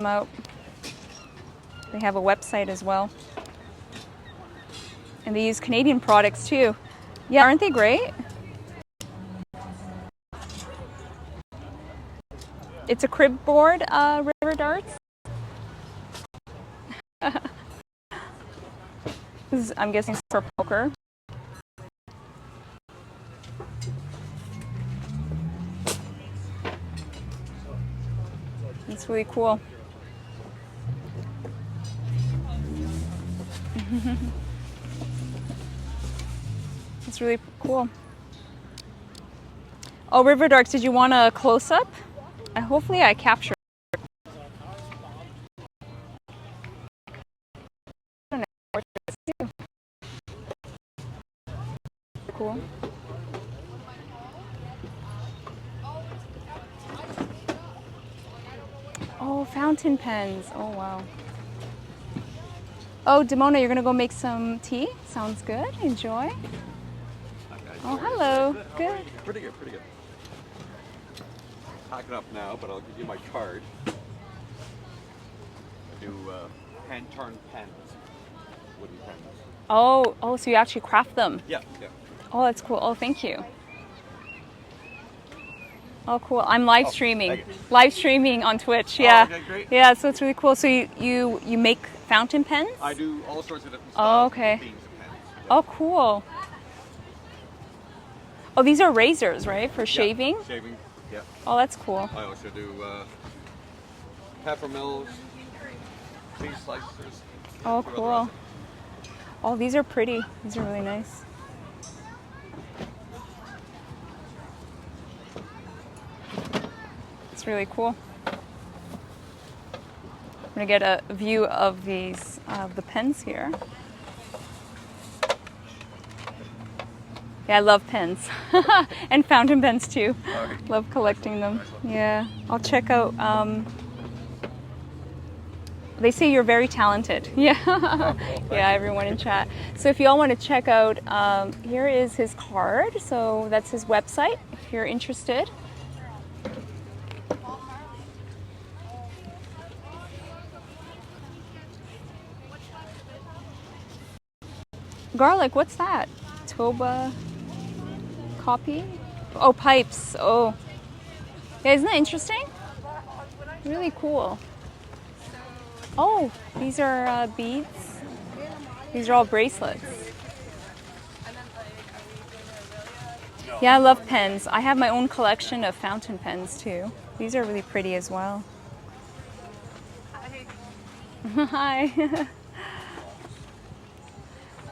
them out. They have a website as well. And they use Canadian products too. Yeah, aren't they great? It's a crib board, river darts. This is, I'm guessing, for poker. It's really cool. It's really cool. Oh, river darts, did you want a close-up? Hopefully I captured. Cool. Oh, fountain pens. Oh, wow. Oh, Demona, you're going to go make some tea? Sounds good. Enjoy. Oh, hello. Good. Pretty good, pretty good. Packing up now, but I'll give you my card. I do hand-turned pens, wooden pens. Oh, so you actually craft them? Yeah, yeah. Oh, that's cool. Oh, thank you. Oh, cool. I'm live streaming. Live streaming on Twitch. Yeah. Oh, okay, great. Yeah, so it's really cool. So you make fountain pens? I do all sorts of different styles. Oh, okay. Themes of pens. Yeah. Oh, cool. Oh, these are razors, right? For shaving? Yeah, shaving. Yeah. Oh, that's cool. I also do pepper mills, cheese slicers. Oh, cool. Oh, these are pretty. These are really nice. It's really cool. I'm gonna get a view of these, the pens here. Yeah, I love pens. And fountain pens too. Love collecting them. Yeah, I'll check out. They say you're very talented. Yeah, yeah, everyone in chat. So if you all want to check out, here is his card. So that's his website if you're interested. Garlic, what's that? Toba copy? Oh, pipes. Oh. Yeah, isn't that interesting? Really cool. Oh, these are beads. These are all bracelets. Yeah, I love pens. I have my own collection of fountain pens too. These are really pretty as well. Hi.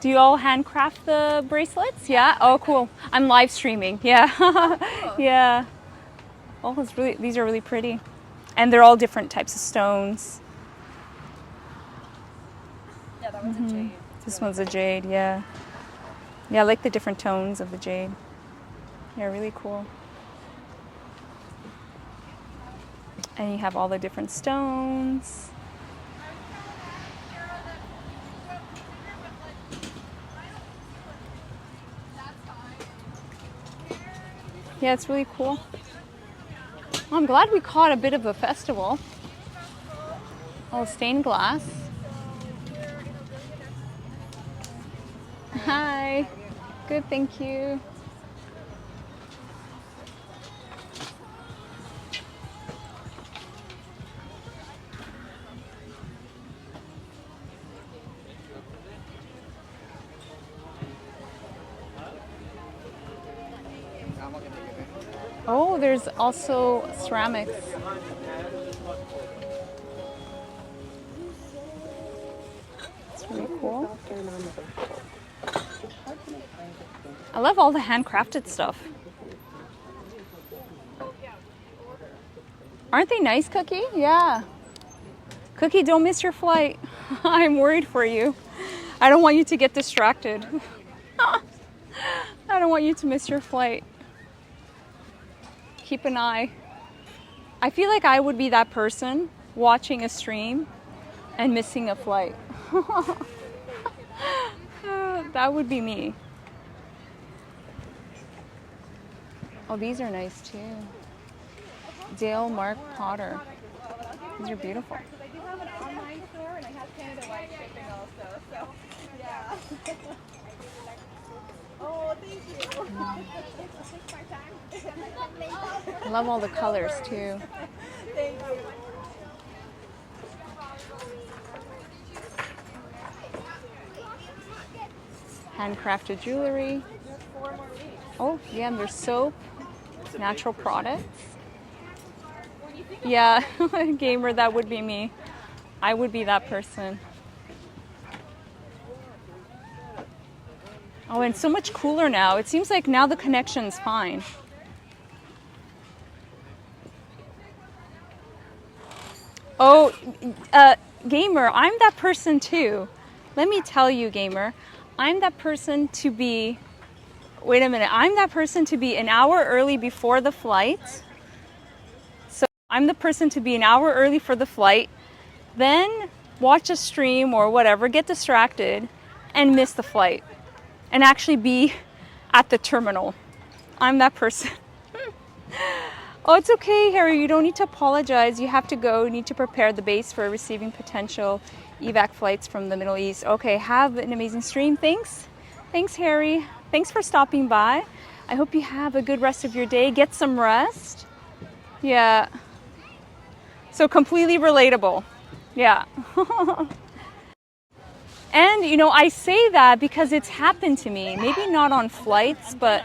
Do you all handcraft the bracelets? Yeah? Oh, cool. I'm live streaming. Yeah. Yeah. Oh, these are really pretty. And they're all different types of stones. Yeah, that one's a jade. This one's a jade, yeah. Yeah, I like the different tones of the jade. Yeah, really cool. And you have all the different stones. Yeah, it's really cool. Well, I'm glad we caught a bit of a festival. Oh, stained glass. Hi. Good, thank you. Oh, there's also ceramics. It's really cool. I love all the handcrafted stuff. Aren't they nice, Cookie? Yeah. Cookie, don't miss your flight. I'm worried for you. I don't want you to get distracted. I don't want you to miss your flight. Keep an eye. I feel like I would be that person watching a stream and missing a flight. That would be me. Oh, these are nice too. Dale Mark Potter. These are beautiful. have an online store and I have Canada-wide shipping also. So, yeah. Oh, thank you. I love all the colors too. Thank you. Handcrafted jewelry. Oh, yeah, and there's soap, natural products. Yeah, gamer, that would be me. I would be that person. Oh, and so much cooler now. It seems like now the connection's fine. Oh, gamer, I'm that person too. Let me tell you, gamer, I'm that person to be, wait a minute, I'm that person to be an hour early before the flight. So I'm the person to be an hour early for the flight, then watch a stream or whatever, get distracted, and miss the flight, and actually be at the terminal. I'm that person. Oh, it's okay, Harry. You don't need to apologize. You have to go. You need to prepare the base for receiving potential evac flights from the Middle East. Okay, have an amazing stream. Thanks. Thanks, Harry. Thanks for stopping by. I hope you have a good rest of your day. Get some rest. Yeah. So completely relatable. Yeah. And, you know, I say that because it's happened to me. Maybe not on flights, but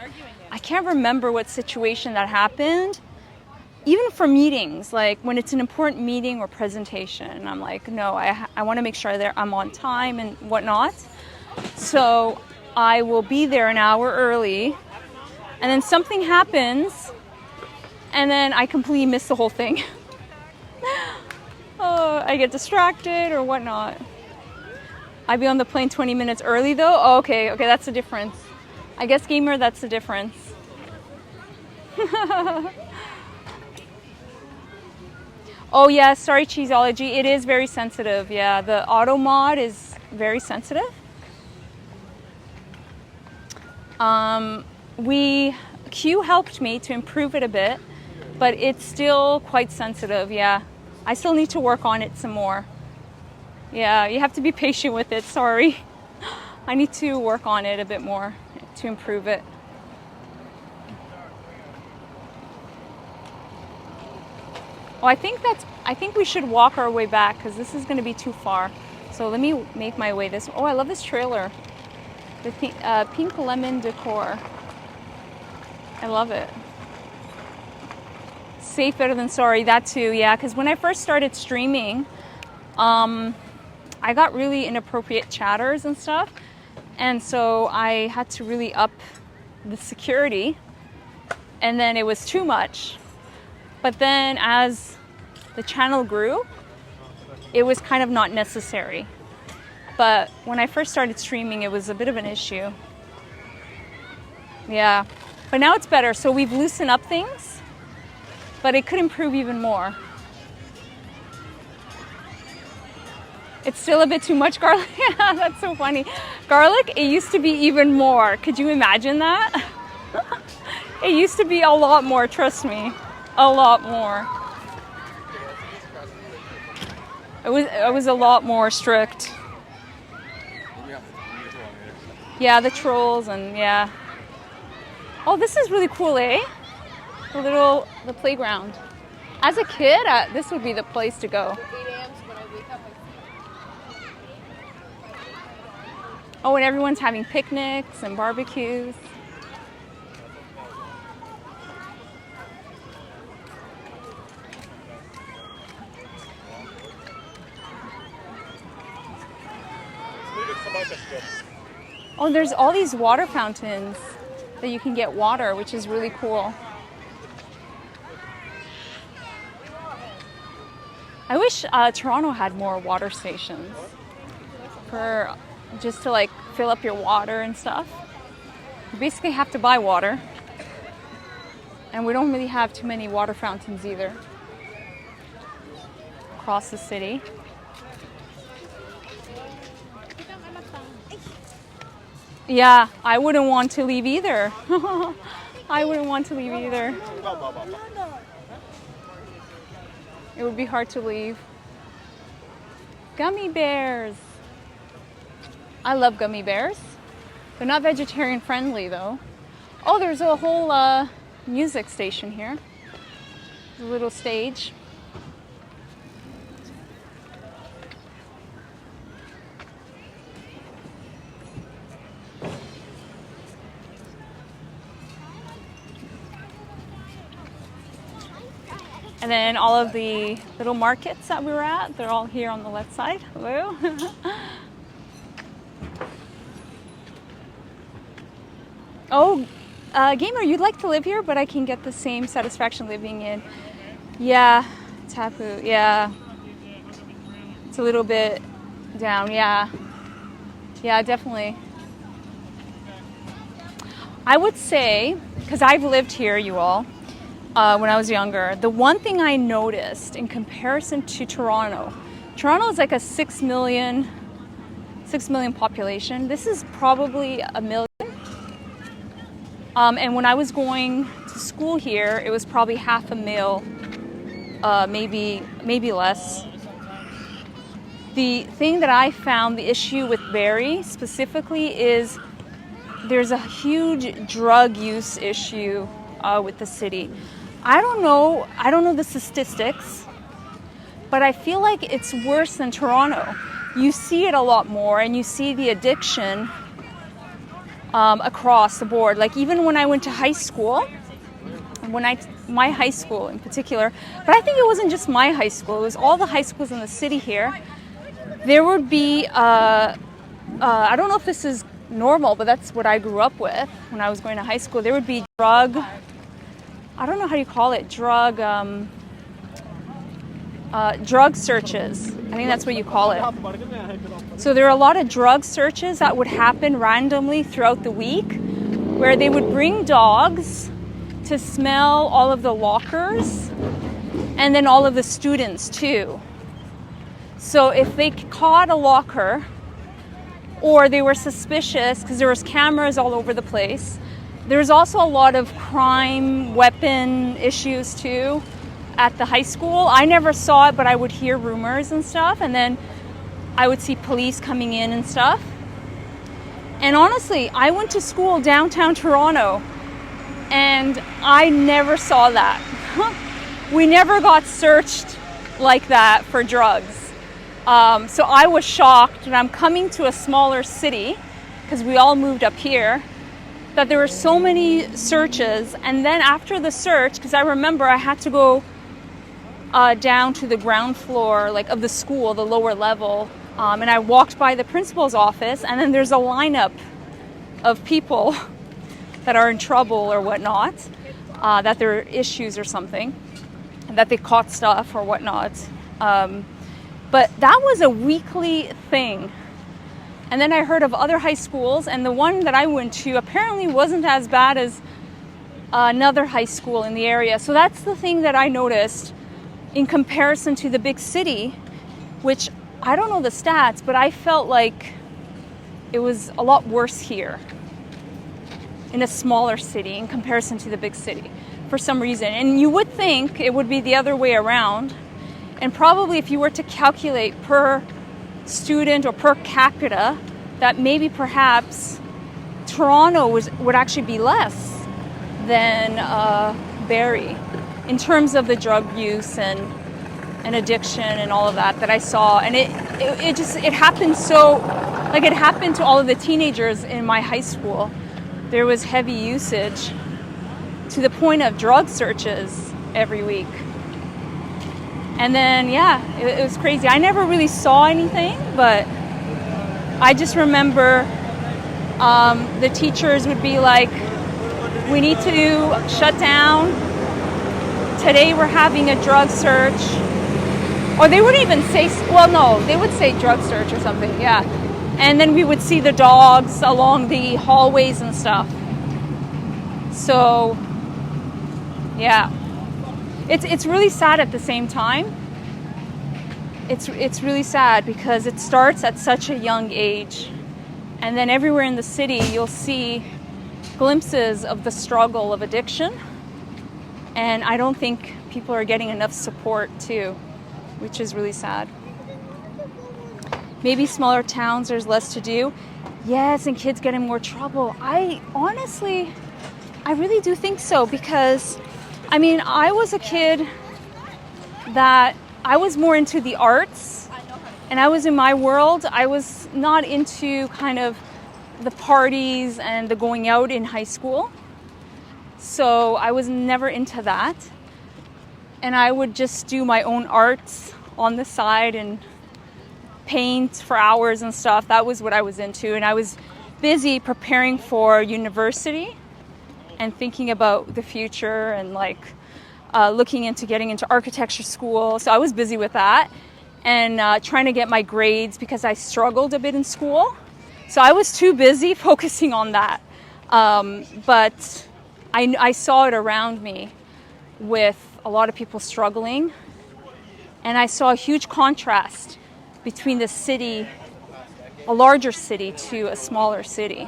I can't remember what situation that happened. Even for meetings, like when it's an important meeting or presentation, I'm like, no, I want to make sure that I'm on time and whatnot. So I will be there an hour early, and then something happens, and then I completely miss the whole thing. Oh, I get distracted or whatnot. I'd be on the plane 20 minutes early though. Oh, okay, that's the difference. I guess, gamer, that's the difference. Oh yeah, sorry, Cheeseology. It is very sensitive. Yeah, the auto mod is very sensitive. Q helped me to improve it a bit, but it's still quite sensitive. Yeah, I still need to work on it some more. Yeah, you have to be patient with it. Sorry, I need to work on it a bit more to improve it. Oh, I think we should walk our way back because this is going to be too far. So let me make my way this. Oh, I love this trailer. The pink lemon decor. I love it. Safe better than sorry. That too. Yeah, because when I first started streaming, I got really inappropriate chatters and stuff, and so I had to really up the security, and then it was too much. But then as the channel grew, it was kind of not necessary. But when I first started streaming, it was a bit of an issue. Yeah, but now it's better. So we've loosened up things, but it could improve even more. It's still a bit too much garlic. Yeah, that's so funny. Garlic, it used to be even more. Could you imagine that? It used to be a lot more, trust me. A lot more. It was a lot more strict. Yeah, the trolls and yeah. Oh, this is really cool, eh? The playground. As a kid, this would be the place to go. Oh, and everyone's having picnics and barbecues. Oh, there's all these water fountains that you can get water, which is really cool. I wish Toronto had more water stations for just to like fill up your water and stuff. You basically have to buy water, and we don't really have too many water fountains either across the city. Yeah, I wouldn't want to leave either. I wouldn't want to leave either. It would be hard to leave. Gummy bears. I love gummy bears. They're not vegetarian friendly though. Oh, there's a whole music station here. There's a little stage. And then all of the little markets that we were at, they're all here on the left side. Hello. Oh, gamer, you'd like to live here, but I can get the same satisfaction living in. Yeah, Tapu, yeah. It's a little bit down, yeah. Yeah, definitely. I would say, because I've lived here, you all, when I was younger, the one thing I noticed in comparison to Toronto is like a 6 million population. This is probably a million. And when I was going to school here, it was probably 500,000, maybe less. The thing that I found, the issue with Barrie specifically, is there's a huge drug use issue with the city. I don't know the statistics, but I feel like it's worse than Toronto. You see it a lot more, and you see the addiction across the board. Like even when I went to high school, my high school in particular, but I think it wasn't just my high school, it was all the high schools in the city here. There would be, I don't know if this is normal, but that's what I grew up with when I was going to high school. There would be drug, I don't know how you call it, drug searches. I think that's what you call it. So there are a lot of drug searches that would happen randomly throughout the week, where they would bring dogs to smell all of the lockers and then all of the students too. So if they caught a locker, or they were suspicious, because there was cameras all over the place, there was also a lot of crime, weapon issues too at the high school. I never saw it, but I would hear rumors and stuff, and then I would see police coming in and stuff. And honestly, I went to school downtown Toronto, and I never saw that. We never got searched like that for drugs. So I was shocked, and I'm coming to a smaller city, because we all moved up here, that there were so many searches. And then after the search, because I remember I had to go down to the ground floor, like of the school, the lower level, and I walked by the principal's office, and then there's a lineup of people that are in trouble or whatnot, that there are issues or something, that they caught stuff or whatnot. But that was a weekly thing. And then I heard of other high schools, and the one that I went to apparently wasn't as bad as another high school in the area. So that's the thing that I noticed in comparison to the big city, which I don't know the stats, but I felt like it was a lot worse here in a smaller city in comparison to the big city for some reason. And you would think it would be the other way around. And probably if you were to calculate per student or per capita, that maybe perhaps Toronto would actually be less than Barrie in terms of the drug use and addiction and all of that I saw. And it happened so, like it happened to all of the teenagers in my high school. There was heavy usage to the point of drug searches every week. And then, yeah, it was crazy. I never really saw anything, but I just remember the teachers would be like, we need to shut down. Today we're having a drug search. Or they wouldn't even say, well, no, they would say drug search or something, yeah. And then we would see the dogs along the hallways and stuff. So, yeah. It's really sad at the same time. It's really sad because it starts at such a young age. And then everywhere in the city, you'll see glimpses of the struggle of addiction. And I don't think people are getting enough support too, which is really sad. maybe smaller towns there's less to do. Yes, and kids get in more trouble. I really do think so, because I mean, I was a kid that I was more into the arts, and I was in my world. I was not into kind of the parties and the going out in high school. So I was never into that. And I would just do my own arts on the side and paint for hours and stuff. That was what I was into. And I was busy preparing for university and thinking about the future and like looking into getting into architecture school. So I was busy with that and trying to get my grades because I struggled a bit in school. So I was too busy focusing on that. But I saw it around me with a lot of people struggling. And I saw a huge contrast between the city, a larger city, to a smaller city.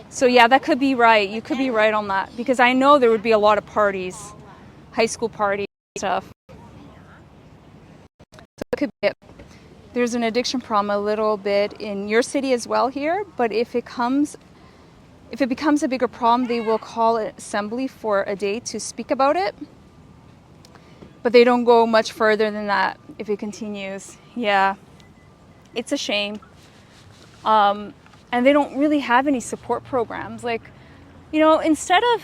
So yeah, that could be right. You could be right on that. Because I know there would be a lot of parties, high school parties and stuff. So it could be it. There's an addiction problem a little bit in your city as well here, but if it becomes a bigger problem, they will call an assembly for a day to speak about it. But they don't go much further than that if it continues. Yeah, it's a shame. And they don't really have any support programs. Like, instead of,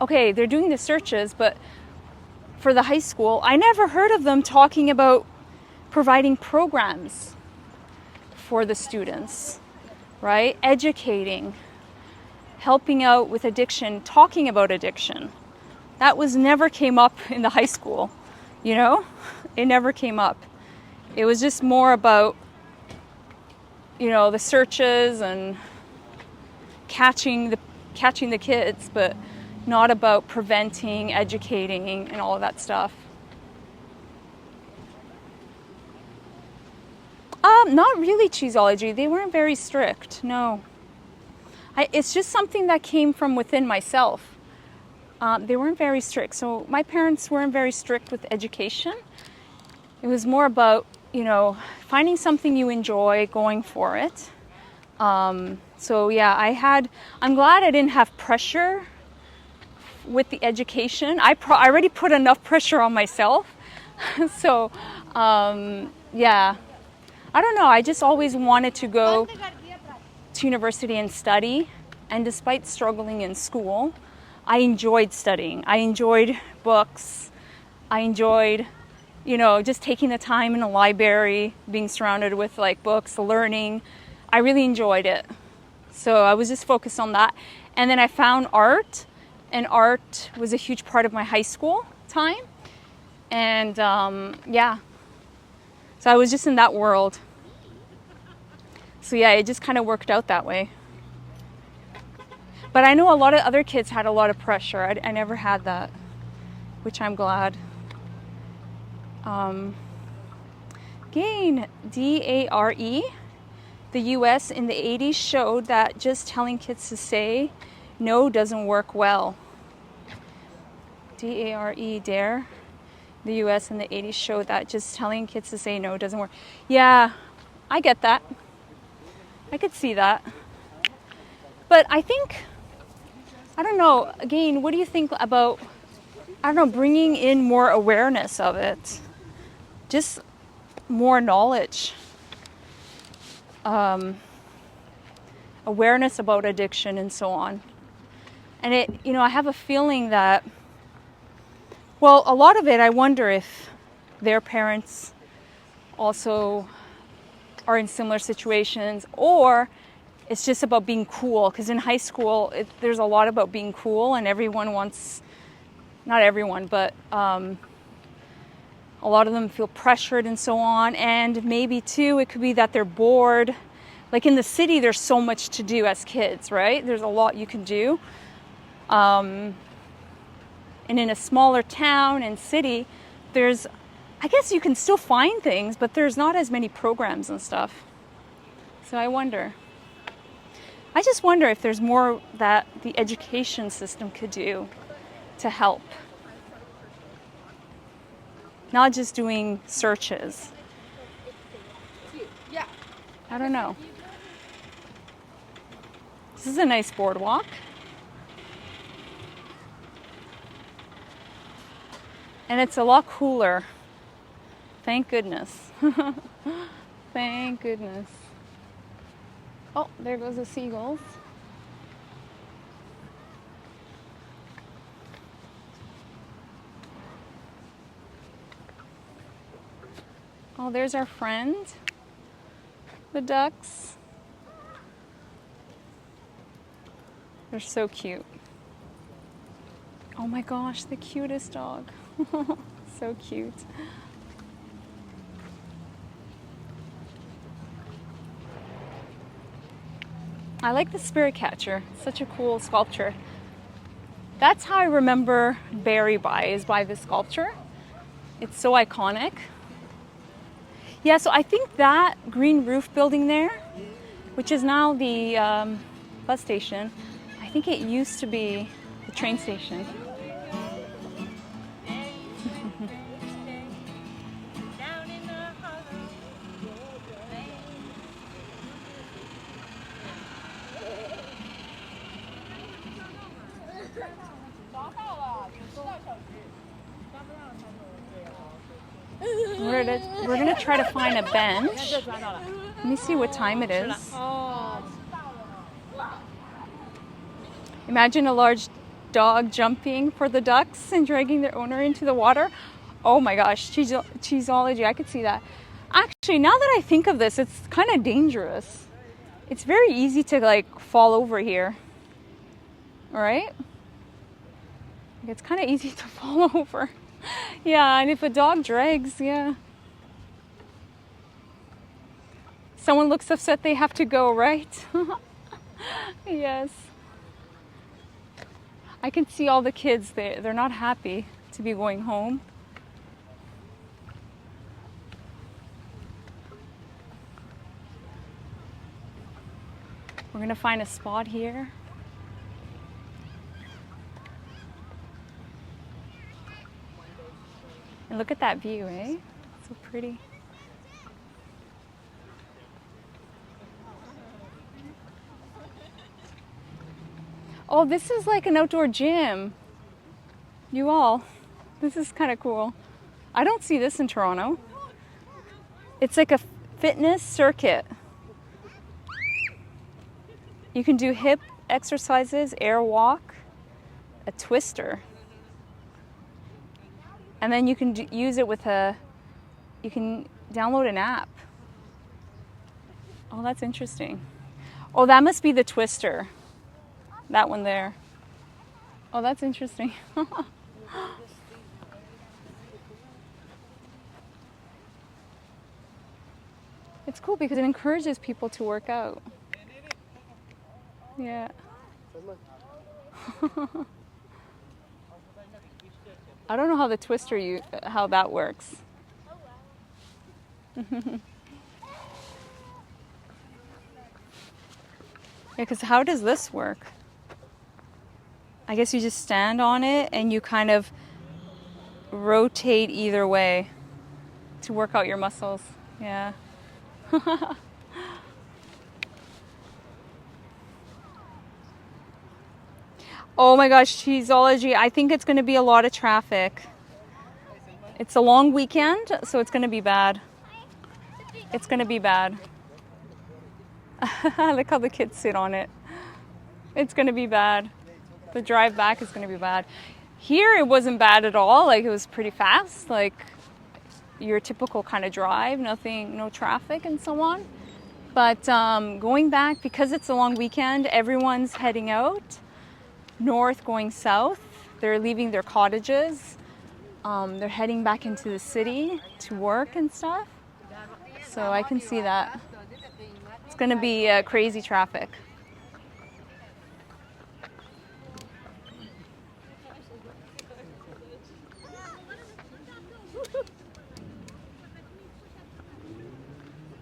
okay, they're doing the searches, but for the high school, I never heard of them talking about providing programs for the students, right? Educating, helping out with addiction, talking about addiction. That never came up in the high school, It never came up. It was just more about, the searches and catching the kids, but not about preventing, educating, and all of that stuff. Not really cheeseology. They weren't very strict, no. It's just something that came from within myself. They weren't very strict. So my parents weren't very strict with education. It was more about, finding something you enjoy, going for it. So yeah, I'm glad I didn't have pressure with the education. I already put enough pressure on myself. So, yeah. I don't know, I just always wanted to go to university and study. And despite struggling in school, I enjoyed studying. I enjoyed books. I enjoyed, just taking the time in a library, being surrounded with like books, learning. I really enjoyed it. So I was just focused on that. And then I found art, and art was a huge part of my high school time. And yeah, so I was just in that world. So yeah, it just kind of worked out that way. But I know a lot of other kids had a lot of pressure. I never had that, which I'm glad. Gain, D-A-R-E. The U.S. in the 80s showed that just telling kids to say no doesn't work well. D-A-R-E, dare. The U.S. in the 80s showed that just telling kids to say no doesn't work. Yeah, I get that. I could see that. But I think, I don't know, again, what do you think about, bringing in more awareness of it? Just more knowledge. Awareness about addiction and so on. And I have a feeling that, well, a lot of it, I wonder if their parents also are in similar situations, or it's just about being cool. Because in high school, there's a lot about being cool, and everyone wants, not everyone, but a lot of them feel pressured and so on. And maybe too, it could be that they're bored. Like in the city, there's so much to do as kids, right? There's a lot you can do. And in a smaller town and city, I guess you can still find things, but there's not as many programs and stuff. So I just wonder if there's more that the education system could do to help. Not just doing searches. Yeah. I don't know. This is a nice boardwalk. And it's a lot cooler. Thank goodness. Thank goodness. Oh, there goes the seagulls. Oh, there's our friend, the ducks. They're so cute. Oh my gosh, the cutest dog. So cute. I like the spirit catcher. Such a cool sculpture. That's how I remember Barry by, is by this sculpture. It's so iconic. Yeah, so I think that green roof building there, which is now the bus station, I think it used to be the train station. We're gonna try to find a bench. Let me see what time it is. Imagine a large dog jumping for the ducks and dragging their owner into the water. Oh my gosh, cheeseology, I could see that. Actually, now that I think of this, it's kind of dangerous. It's very easy to like fall over here. All right? It's kind of easy to fall over. Yeah, and if a dog drags, yeah. Someone looks upset, they have to go, right? Yes. I can see all the kids, they're not happy to be going home. We're gonna find a spot here. And look at that view, eh? So pretty. Oh, this is like an outdoor gym. You all, this is kind of cool. I don't see this in Toronto. It's like a fitness circuit. You can do hip exercises, air walk, a twister. And then you can use it with you can download an app. Oh, that's interesting. Oh, that must be the twister. That one there. Oh, that's interesting. It's cool because it encourages people to work out. Yeah. I don't know how the twister, how that works. Yeah, because how does this work? I guess you just stand on it and you kind of rotate either way to work out your muscles. Yeah. Oh my gosh, cheeseology. I think it's going to be a lot of traffic. It's a long weekend, so it's going to be bad. It's going to be bad. Look how the kids sit on it. It's going to be bad. The drive back is going to be bad. Here it wasn't bad at all. Like it was pretty fast. Like your typical kind of drive, no traffic and so on. But going back, because it's a long weekend, everyone's heading out north, going south. They're leaving their cottages. They're heading back into the city to work and stuff. So I can see that. It's going to be crazy traffic.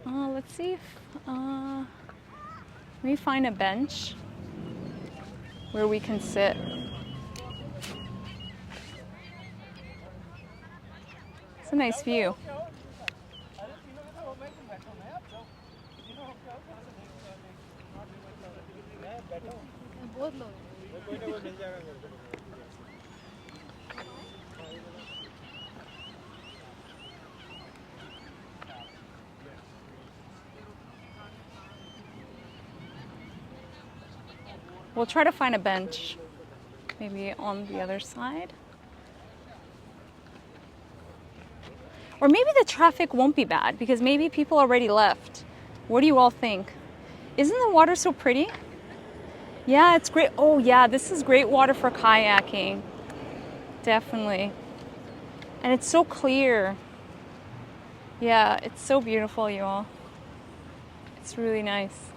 Let's see if let me find a bench where we can sit. It's a nice view. We'll try to find a bench, maybe on the other side. Or maybe the traffic won't be bad because maybe people already left. What do you all think? Isn't the water so pretty? Yeah, it's great. Oh yeah, this is great water for kayaking. Definitely. And it's so clear. Yeah, it's so beautiful, you all. It's really nice.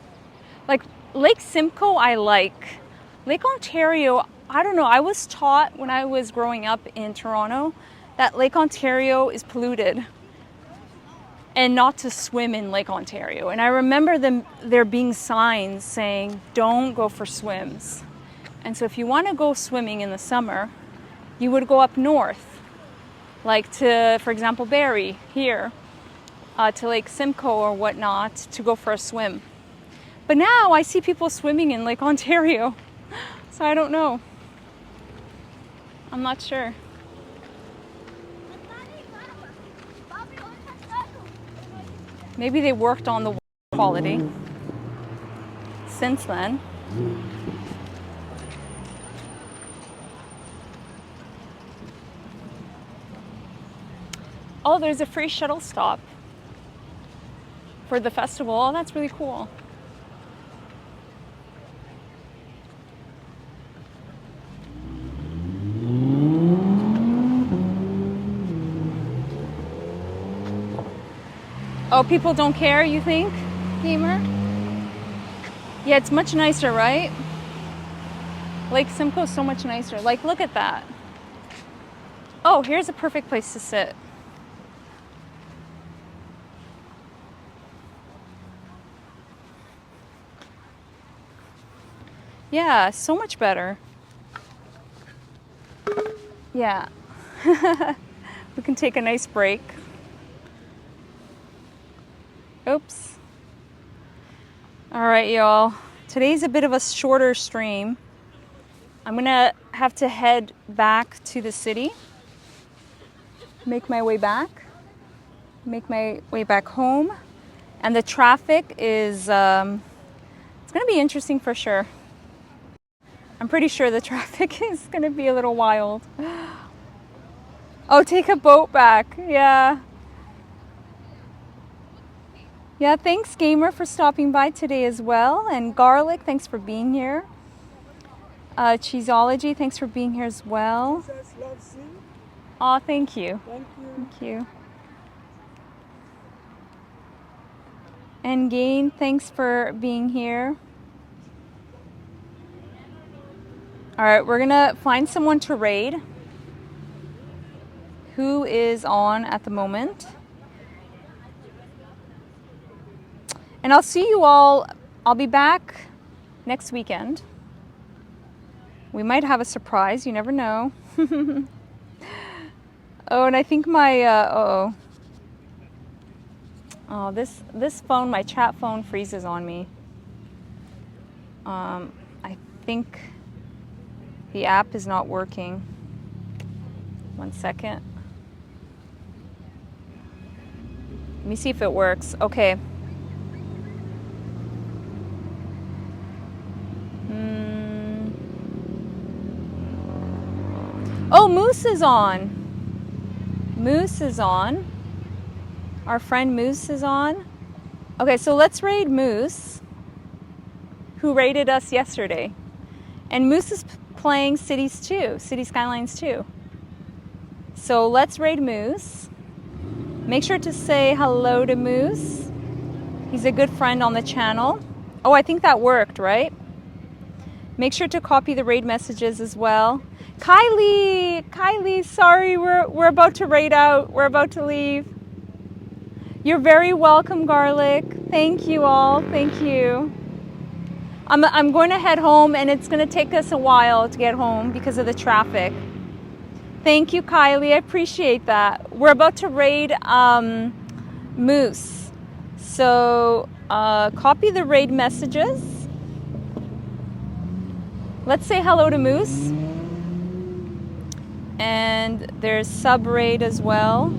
Like Lake Simcoe, I like. Lake Ontario, I don't know. I was taught when I was growing up in Toronto that Lake Ontario is polluted and not to swim in Lake Ontario. And I remember there being signs saying, don't go for swims. And so if you want to go swimming in the summer, you would go up north, like to, for example, Barrie here, to Lake Simcoe or whatnot to go for a swim. But now I see people swimming in Lake Ontario. So I don't know. I'm not sure. Maybe they worked on the water quality since then. Oh, there's a free shuttle stop for the festival. Oh, that's really cool. Oh, people don't care, you think, Gamer? Yeah, it's much nicer, right? Lake Simcoe is so much nicer. Like, look at that. Oh, here's a perfect place to sit. Yeah, so much better. Yeah. We can take a nice break. Oops. All right, y'all. Today's a bit of a shorter stream. I'm gonna have to head back to the city. Make my way back home. And the traffic is, it's gonna be interesting for sure. I'm pretty sure the traffic is gonna be a little wild. Oh, take a boat back, yeah. Yeah, thanks Gamer for stopping by today as well. And Garlic, thanks for being here. Cheeseology, thanks for being here as well. Oh, thank you. Thank you. And Gain, thanks for being here. All right, we're gonna find someone to raid. Who is on at the moment? And I'll see you all. I'll be back next weekend. We might have a surprise, you never know. Oh, and I think my, oh, this phone, my chat phone freezes on me. I think the app is not working. 1 second. Let me see if it works. Okay. Oh, Moose is on. Moose is on. Our friend Moose is on. Okay, so let's raid Moose, who raided us yesterday. And Moose is playing Cities 2, City Skylines 2. So let's raid Moose. Make sure to say hello to Moose. He's a good friend on the channel. Oh, I think that worked, right? Make sure to copy the raid messages as well. Kylie, sorry, we're about to raid out. We're about to leave. You're very welcome, Garlic. Thank you all. Thank you. I'm going to head home, and it's going to take us a while to get home because of the traffic. Thank you, Kylie. I appreciate that. We're about to raid Moose. So copy the raid messages. Let's say hello to Moose. And there's sub raid as well.